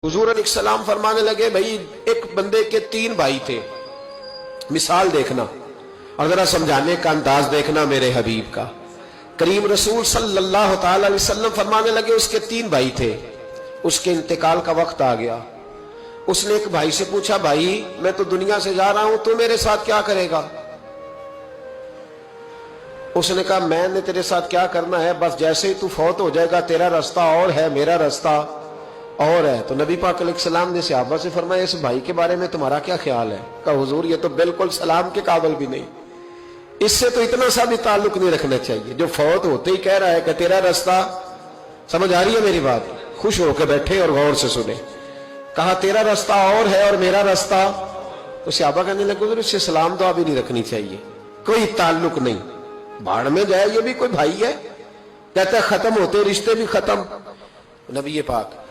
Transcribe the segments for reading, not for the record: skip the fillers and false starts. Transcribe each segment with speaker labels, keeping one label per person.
Speaker 1: हुजूर अलैहि सलाम फरमाने लगे, भाई एक बंदे के 3 भाई थे। मिसाल देखना और जरा समझाने का अंदाज देखना मेरे हबीब का। करीम रसूल सल्लल्लाहु अलैहि वसल्लम फरमाने लगे, उसके 3 भाई थे, उसके इंतकाल का वक्त आ गया। उसने एक भाई से पूछा, भाई मैं तो दुनिया से जा रहा हूं, तू मेरे साथ क्या करेगा? उसने कहा, मैंने तेरे साथ क्या करना है, बस जैसे ही तू फौत हो जाएगा तेरा रास्ता और है, मेरा रास्ता और है। तो नबी पाक अलैहिस्सलाम ने सहाबा से फरमाया, इस भाई के बारे में तुम्हारा क्या ख्याल है? कहा, हुजूर ये तो बिल्कुल सलाम के काबिल भी नहीं, इससे तो इतना सा भी ताल्लुक नहीं रखना चाहिए। जो फौत होते ही कह रहा है कि तेरा रास्ता, समझ आ रही है मेरी बात? खुश होकर बैठे और गौर से सुने। कहा तेरा रास्ता और है और मेरा रास्ता। तो सहाबा कहने लगे, हुजूर इससे सलाम दुआ भी नहीं रखनी चाहिए, कोई ताल्लुक नहीं, भाड़ में जाए, ये भी कोई भाई है? कहता है खत्म होते रिश्ते भी खत्म। नबी पाक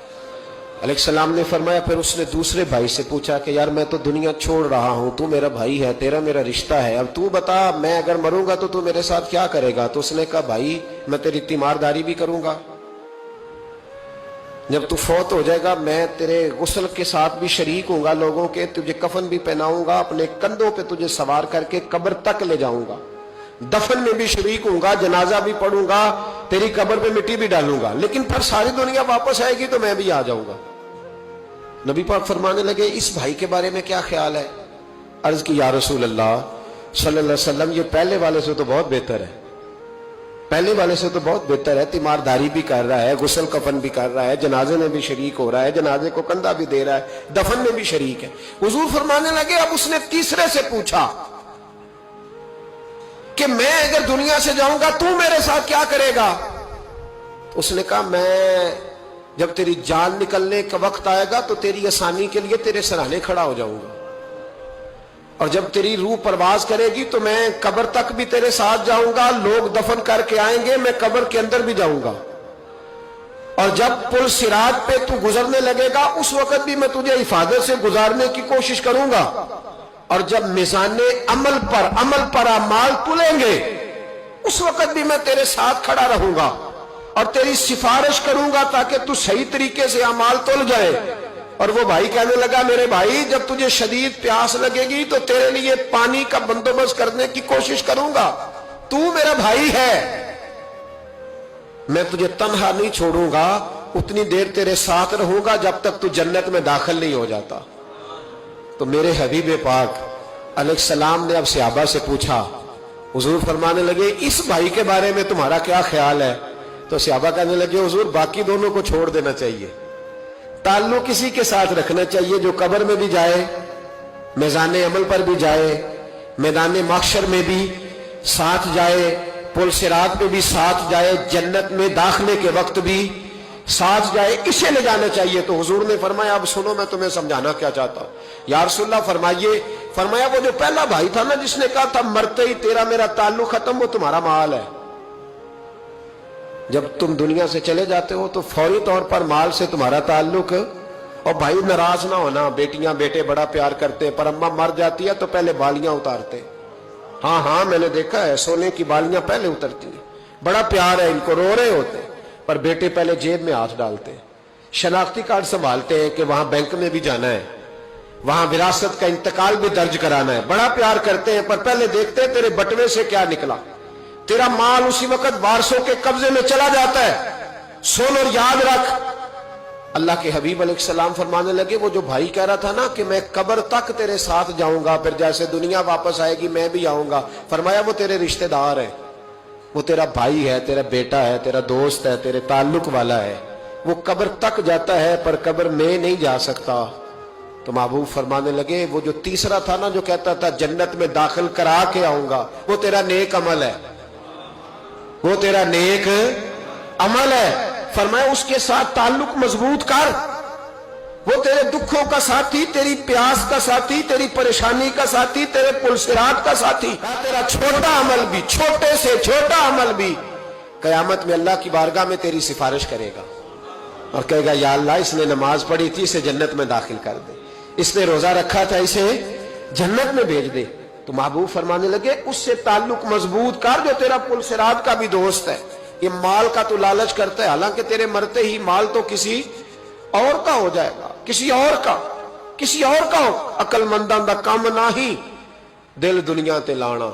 Speaker 1: अलैहिस्सलाम ने फरमाया, फिर उसने दूसरे भाई से पूछा कि यार मैं तो दुनिया छोड़ रहा हूं, तू मेरा भाई है, तेरा मेरा रिश्ता है, अब तू बता मैं अगर मरूंगा तो तू मेरे साथ क्या करेगा? तो उसने कहा, भाई मैं तेरी तीमारदारी भी करूंगा, जब तू फौत हो जाएगा मैं तेरे गुस्ल के साथ भी शरीक होऊंगा, लोगों के तुझे कफन भी पहनाऊंगा, अपने कंधों पे तुझे सवार करके कब्र तक ले जाऊंगा, दफन में भी शरीक होऊंगा, जनाजा भी पढ़ूंगा, तेरी कब्र पे मिट्टी भी डालूंगा, लेकिन फिर सारी दुनिया वापस आएगी तो मैं भी आ जाऊंगा। नबी पाक फरमाने लगे, इस भाई के बारे में क्या ख्याल है? अर्ज की, या रसूल अल्लाह सल्लल्लाहु अलैहि वसल्लम, ये पहले वाले से तो बहुत बेहतर है, पहले वाले से तो बहुत बेहतर है, तीमारदारी भी कर रहा है, गुस्ल कफन भी कर रहा है, जनाजे में भी शरीक हो रहा है, जनाजे को कंधा भी दे रहा है, दफन में भी शरीक है। हुजूर फरमाने लगे, अब उसने तीसरे से पूछा कि मैं अगर दुनिया से जाऊंगा तू मेरे साथ क्या करेगा? उसने कहा, मैं जब तेरी जान निकलने का वक्त आएगा तो तेरी आसानी के लिए तेरे सराहने खड़ा हो जाऊंगा, और जब तेरी रूह परवाज करेगी तो मैं कब्र तक भी तेरे साथ जाऊंगा, लोग दफन करके आएंगे, मैं कब्र के अंदर भी जाऊंगा, और जब पुल सिरात पे तू गुजरने लगेगा उस वक्त भी मैं तुझे हिफाजत से गुजारने की कोशिश करूंगा, और जब मिजाने अमल पर अमाल तुलेंगे उस वक्त भी मैं तेरे साथ खड़ा रहूंगा और तेरी सिफारिश करूंगा ताकि तू सही तरीके से अमाल तुल जाए। और वो भाई कहने लगा, मेरे भाई जब तुझे शदीद प्यास लगेगी तो तेरे लिए पानी का बंदोबस्त करने की कोशिश करूंगा, तू मेरा भाई है, मैं तुझे तन्हा नहीं छोड़ूंगा, उतनी देर तेरे साथ रहूंगा जब तक तू जन्नत में दाखिल नहीं हो जाता। तो मेरे हबीब पाक अलैहिस्सलाम ने अब सहाबा से पूछा, हुजूर फरमाने लगे, इस भाई के बारे में तुम्हारा क्या ख्याल है? तो सहाबा कहने लगे, हुजूर बाकी दोनों को छोड़ देना चाहिए, ताल्लुक किसी के साथ रखना चाहिए जो कब्र में भी जाए, मैदान अमल पर भी जाए, मैदान महशर में भी साथ जाए, पुल सिरात पे भी साथ जाए, जन्नत में दाखिले के वक्त भी साथ जाए, इसे ले जाना चाहिए। तो हुजूर ने फरमाया, अब सुनो मैं तुम्हें समझाना क्या चाहता हूं। या रसूलल्लाह फरमाइए। फरमाया, वो जो पहला भाई था ना जिसने कहा था मरते ही तेरा मेरा ताल्लुक खत्म, वो तुम्हारा माल है, जब तुम दुनिया से चले जाते हो तो फौरी तौर पर माल से तुम्हारा ताल्लुक। और भाई नाराज ना होना, बेटियां बेटे बड़ा प्यार करते, पर अम्मा मर जाती है तो पहले बालियां उतारते। हाँ हाँ मैंने देखा है, सोने की बालियां पहले उतरती है, बड़ा प्यार है इनको, रो रहे होते, पर बेटे पहले जेब में हाथ डालते हैं, शनाख्ती कार्ड संभालते हैं कि वहां बैंक में भी जाना है, वहां विरासत का इंतकाल भी दर्ज कराना है, बड़ा प्यार करते हैं, पर पहले देखते हैं तेरे बटवे से क्या निकला। तेरा माल उसी वक्त वारसों के कब्जे में चला जाता है, सुन और याद रख। अल्लाह के हबीब अलैहिस्सलाम फरमाने लगे, वो जो भाई कह रहा था ना कि मैं कब्र तक तेरे साथ जाऊंगा, फिर जैसे दुनिया वापस आएगी मैं भी आऊंगा, फरमाया वो तेरे रिश्तेदार है, वो तेरा भाई है, तेरा बेटा है, तेरा दोस्त है, तेरे ताल्लुक वाला है, वो कब्र तक जाता है पर कब्र में नहीं जा सकता। तो महबूब फरमाने लगे, वो जो तीसरा था ना जो कहता था जन्नत में दाखिल करा के आऊंगा, वो तेरा नेक अमल है, वो तेरा नेक अमल है। फरमाया उसके साथ ताल्लुक मजबूत कर, वो तेरे दुखों का साथी, तेरी प्यास का साथी, तेरी परेशानी का साथी, तेरे पुलसिरात का साथी, तेरा छोटा अमल भी, छोटे से छोटा अमल भी कयामत में अल्लाह की बारगाह में तेरी सिफारिश करेगा और कहेगा, या अल्लाह इसने नमाज पढ़ी थी, इसे जन्नत में दाखिल कर दे, इसने रोजा रखा था, इसे जन्नत में भेज दे। तो महबूब फरमाने लगे, उससे ताल्लुक मजबूत कर जो तेरा पुलसिरात का भी दोस्त है। ये माल का तो लालच करता है, हालांकि तेरे मरते ही माल तो किसी और का हो जाएगा, किसी और का अकलमंदां दा काम ना ही दिल दुनिया ते लाना।